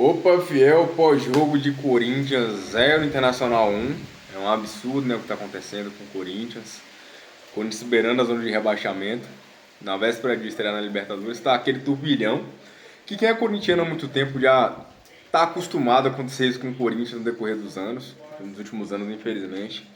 Opa, fiel, pós-jogo de Corinthians 0, Internacional 1. É um absurdo, né, o que está acontecendo com o Corinthians. Corinthians beirando a zona de rebaixamento. Na véspera de estrear na Libertadores, está aquele turbilhão. Que quem é corintiano há muito tempo já está acostumado a acontecer isso com o Corinthians no decorrer dos anos. Nos últimos anos, infelizmente.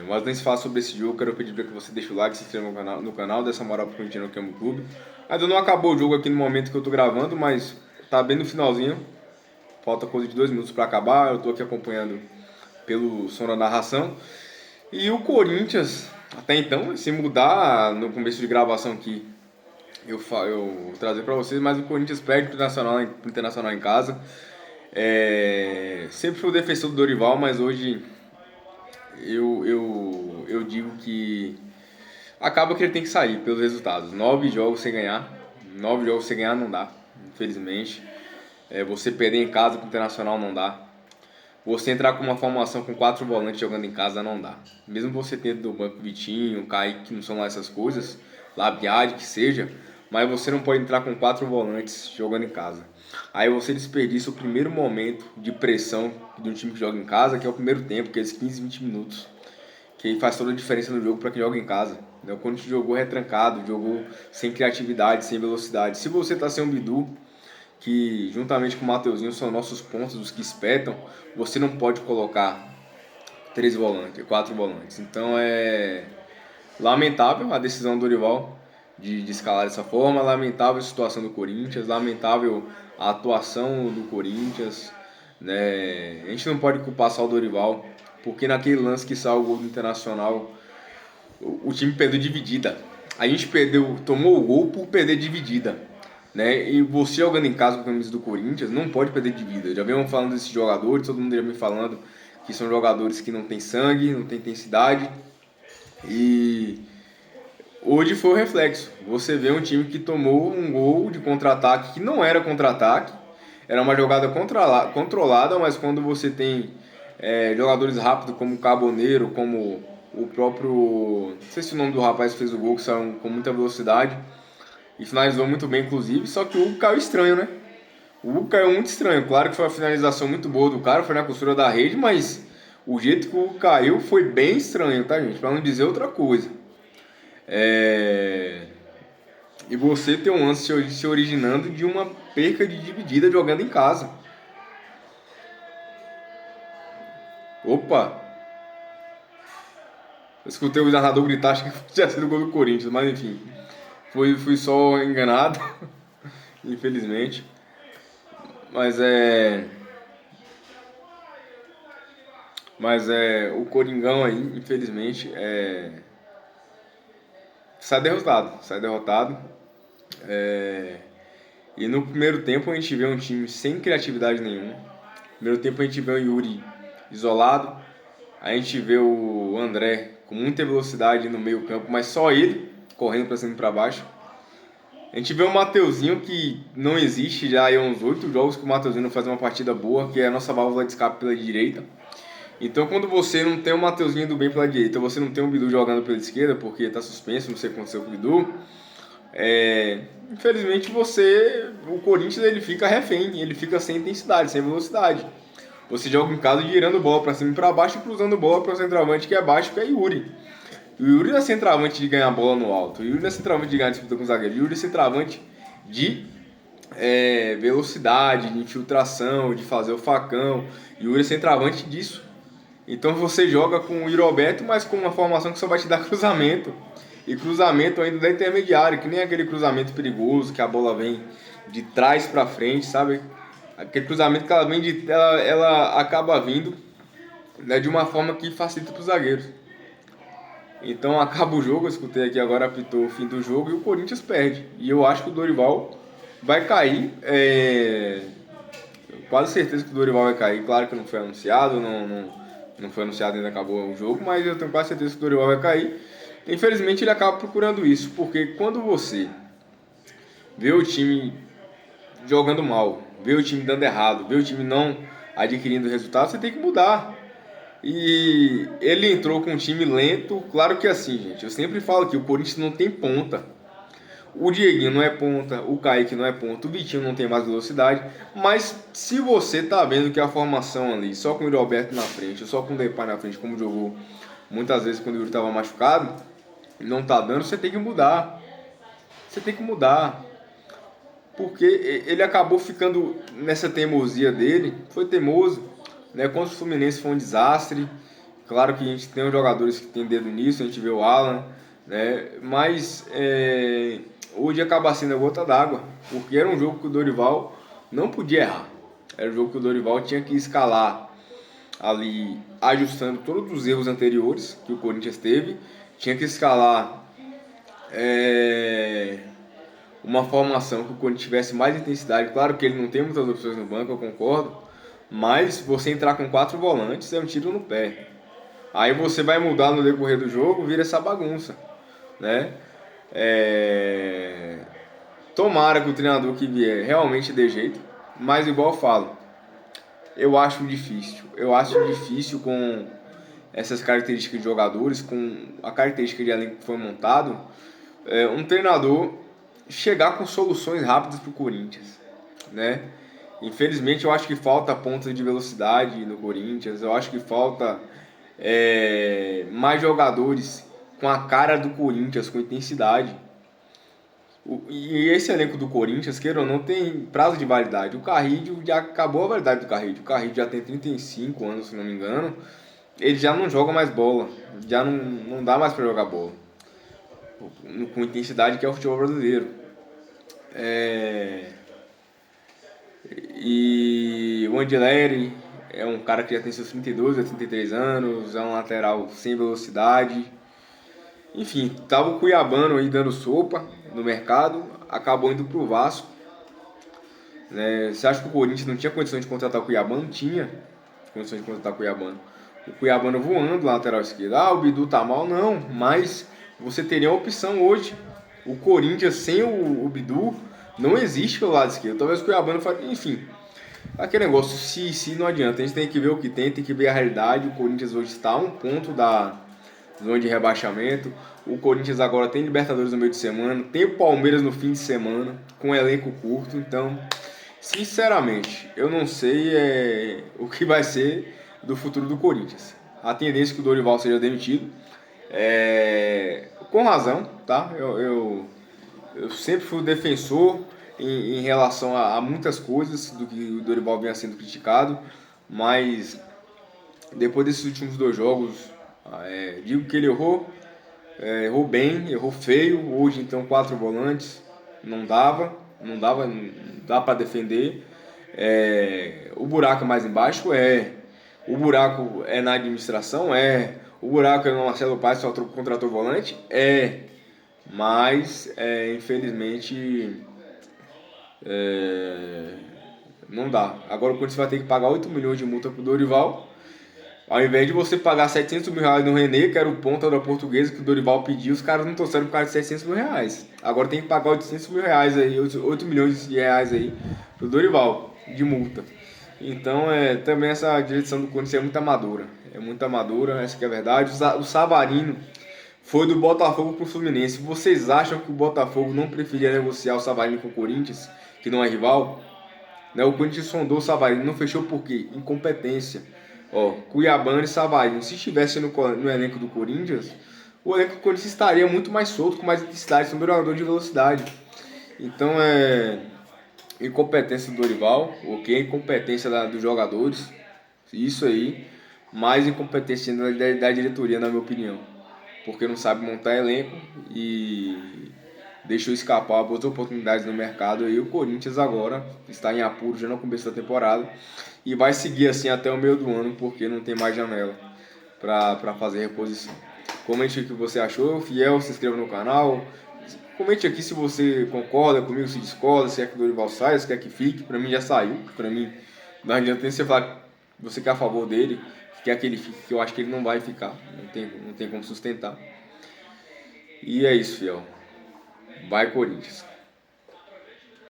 Mas nem se fala sobre esse jogo, quero pedir para que você deixe o like, se inscreva no canal, dê essa moral pro corintiano que ama o clube. Ainda não acabou o jogo aqui no momento que eu tô gravando, mas tá bem no finalzinho. Falta coisa de 2 minutos para acabar, eu tô aqui acompanhando pelo som da narração. E o Corinthians, até então, se mudar no começo de gravação aqui, eu vou trazer para vocês, mas o Corinthians perde pro Internacional em casa. Sempre fui o defensor do Dorival, mas hoje eu digo que acaba que ele tem que sair pelos resultados. 9 jogos sem ganhar. 9 jogos sem ganhar não dá, infelizmente. Você perder em casa com o Internacional não dá. Você entrar com uma formação com 4 volantes jogando em casa não dá. Mesmo você tendo do banco Vitinho, Kaique, que não são lá essas coisas, Labiade, que seja, mas você não pode entrar com 4 volantes jogando em casa. Aí você desperdiça o primeiro momento de pressão de um time que joga em casa, que é o primeiro tempo, aqueles 15, 20 minutos, que faz toda a diferença no jogo para quem joga em casa. Quando a gente jogou retrancado, jogou sem criatividade, sem velocidade. Se você tá sem um Bidu, que juntamente com o Mateuzinho são nossos pontos, os que espetam, você não pode colocar 3 volantes, 4 volantes. Então é lamentável a decisão do Dorival de escalar dessa forma, lamentável a situação do Corinthians, lamentável a atuação do Corinthians, né? A gente não pode culpar só o Dorival, porque naquele lance que saiu o gol do Internacional, o time perdeu dividida. A gente tomou o gol por perder dividida, né? E você jogando em casa com a camisa do Corinthians não pode perder dividida. Já venham falando desses jogadores, todo mundo já vem falando que são jogadores que não tem sangue, não tem intensidade. E hoje foi o reflexo. Você vê um time que tomou um gol de contra-ataque que não era contra-ataque, era uma jogada controlada, mas quando você tem jogadores rápidos como o Carboneiro, como o próprio... Não sei se o nome do rapaz que fez o gol, que saiu com muita velocidade e finalizou muito bem, inclusive, só que o Hugo caiu estranho, né? O Hugo caiu muito estranho. Claro que foi uma finalização muito boa do cara, foi na costura da rede, mas o jeito que o Hugo caiu foi bem estranho, tá, gente? Pra não dizer outra coisa. E você tem um lance se originando de uma perca de dividida jogando em casa. Opa! Eu escutei o narrador gritar, acho que tinha sido o gol do Corinthians, mas enfim. Fui só enganado, infelizmente. Mas o Coringão aí, infelizmente, sai derrotado. E no primeiro tempo a gente vê um time sem criatividade nenhuma. No primeiro tempo a gente vê o Yuri isolado, a gente vê o André com muita velocidade no meio campo, mas só ele correndo para cima e para baixo. A gente vê o Mateuzinho, que não existe já há uns 8 jogos que o Mateuzinho não faz uma partida boa, que é a nossa válvula de escape pela direita. Então quando você não tem o Mateuzinho do bem pela direita, você não tem o Bidu jogando pela esquerda, porque está suspenso, não sei o que aconteceu com o Bidu, infelizmente o Corinthians ele fica refém, ele fica sem intensidade, sem velocidade. Você joga em casa girando bola para cima e para baixo e cruzando bola para o centroavante que é baixo, que é Yuri. O Yuri não é centroavante de ganhar bola no alto, o Yuri não é centroavante de ganhar disputa com o zagueiro, o Yuri é centroavante de velocidade, de infiltração, de fazer o facão. O Yuri é centroavante disso. Então você joga com o Iroberto, mas com uma formação que só vai te dar cruzamento. E cruzamento ainda da intermediária, que nem aquele cruzamento perigoso que a bola vem de trás para frente, sabe? Aquele cruzamento que ela vem ela acaba vindo, né, de uma forma que facilita para os zagueiros. Então acaba o jogo, eu escutei aqui agora, apitou o fim do jogo e o Corinthians perde. E eu acho que o Dorival vai cair. Quase certeza que o Dorival vai cair. Claro que não foi anunciado, não foi anunciado, ainda acabou o jogo, mas eu tenho quase certeza que o Dorival vai cair. Infelizmente ele acaba procurando isso, porque quando você vê o time jogando mal, vê o time dando errado, vê o time não adquirindo resultado, você tem que mudar. E ele entrou com um time lento, claro que assim, gente, eu sempre falo que o Corinthians não tem ponta. O Dieguinho não é ponta, o Kaique não é ponta, o Vitinho não tem mais velocidade. Mas se você tá vendo que a formação ali, só com o Roberto na frente, só com o Depay na frente, como jogou muitas vezes quando o Yuri estava machucado, não tá dando, você tem que mudar. Você tem que mudar. Porque ele acabou ficando nessa teimosia dele, foi teimoso, né? Contra o Fluminense foi um desastre. Claro que a gente tem os jogadores que tem dedo nisso, a gente vê o Alan, né? Mas hoje acaba sendo a gota d'água, porque era um jogo que o Dorival não podia errar. Era um jogo que o Dorival tinha que escalar ali, ajustando todos os erros anteriores que o Corinthians teve, tinha que escalar uma formação que o Corinthians tivesse mais intensidade. Claro que ele não tem muitas opções no banco, eu concordo, mas você entrar com 4 volantes é um tiro no pé. Aí você vai mudar no decorrer do jogo, vira essa bagunça, né? Tomara que o treinador que vier realmente dê jeito, mas igual eu falo, eu acho difícil. Eu acho difícil com essas características de jogadores, com a característica de elenco que foi montado, um treinador chegar com soluções rápidas para o Corinthians, né? Infelizmente eu acho que falta ponta de velocidade no Corinthians, eu acho que falta mais jogadores com a cara do Corinthians, com intensidade. E esse elenco do Corinthians, queira ou não, tem prazo de validade. O Carrillo já acabou a validade do Carrillo. O Carrillo já tem 35 anos, se não me engano. Ele já não joga mais bola. Já não dá mais para jogar bola com intensidade que é o futebol brasileiro. E o Andileri é um cara que já tem seus 32 a 33 anos, é um lateral sem velocidade. Enfim, tava o Cuiabano aí dando sopa no mercado, acabou indo pro Vasco. Né? Você acha que o Corinthians não tinha condição de contratar o Cuiabano? Tinha condição de contratar o Cuiabano. O Cuiabano voando na lateral esquerda. Ah, o Bidu tá mal? Não, mas você teria a opção hoje. O Corinthians sem o Bidu não existe pelo lado esquerdo. Talvez o Cuiabano faça. Enfim, aquele negócio, se não adianta. A gente tem que ver o que tem que ver a realidade. O Corinthians hoje está a um ponto da zona de rebaixamento. O Corinthians agora tem Libertadores no meio de semana, tem o Palmeiras no fim de semana, com um elenco curto. Então, sinceramente, eu não sei o que vai ser do futuro do Corinthians. A tendência é que o Dorival seja demitido. Com razão, tá? Eu sempre fui defensor em relação a muitas coisas do que o Dorival vinha sendo criticado, mas depois desses últimos 2 jogos, digo que ele errou bem, errou feio. Hoje então 4 volantes, não dá para defender. O buraco é mais embaixo, o buraco é na administração, o buraco é no Marcelo Paes, só contratou volante, mas infelizmente não dá. Agora o Corinthians vai ter que pagar 8 milhões de multa pro Dorival, ao invés de você pagar 700 mil reais no René, que era o ponta da Portuguesa que o Dorival pediu. Os caras não trouxeram por causa de 700 mil reais. Agora tem que pagar 800 mil reais aí, 8 milhões de reais aí pro Dorival de multa. Então também essa direção do Corinthians é muito amadora. É muito amadora, essa que é a verdade. O Savarino foi do Botafogo pro Fluminense. Vocês acham que o Botafogo não preferia negociar o Savarino com o Corinthians, que não é rival? Né? O Corinthians sondou o Savarino, não fechou por quê? Incompetência. Cuiabano e Savarino, se estivesse no elenco do Corinthians, o elenco do Corinthians estaria muito mais solto, com mais intensidade, sendo um jogador de velocidade. Então incompetência do Dorival, incompetência dos jogadores, isso aí, mais incompetência da diretoria, na minha opinião, porque não sabe montar elenco e deixou escapar boas oportunidades no mercado. E o Corinthians agora está em apuro já no começo da temporada e vai seguir assim até o meio do ano, porque não tem mais janela para fazer reposição. Comente o que você achou, fiel, se inscreva no canal. Comente aqui se você concorda comigo, se discorda, se é que o Dorival sai, se quer que fique. Para mim já saiu, para mim não adianta você falar que você quer a favor dele, que quer que ele fique, que eu acho que ele não vai ficar, não tem como sustentar. E é isso, fiel. Vai, Corinthians.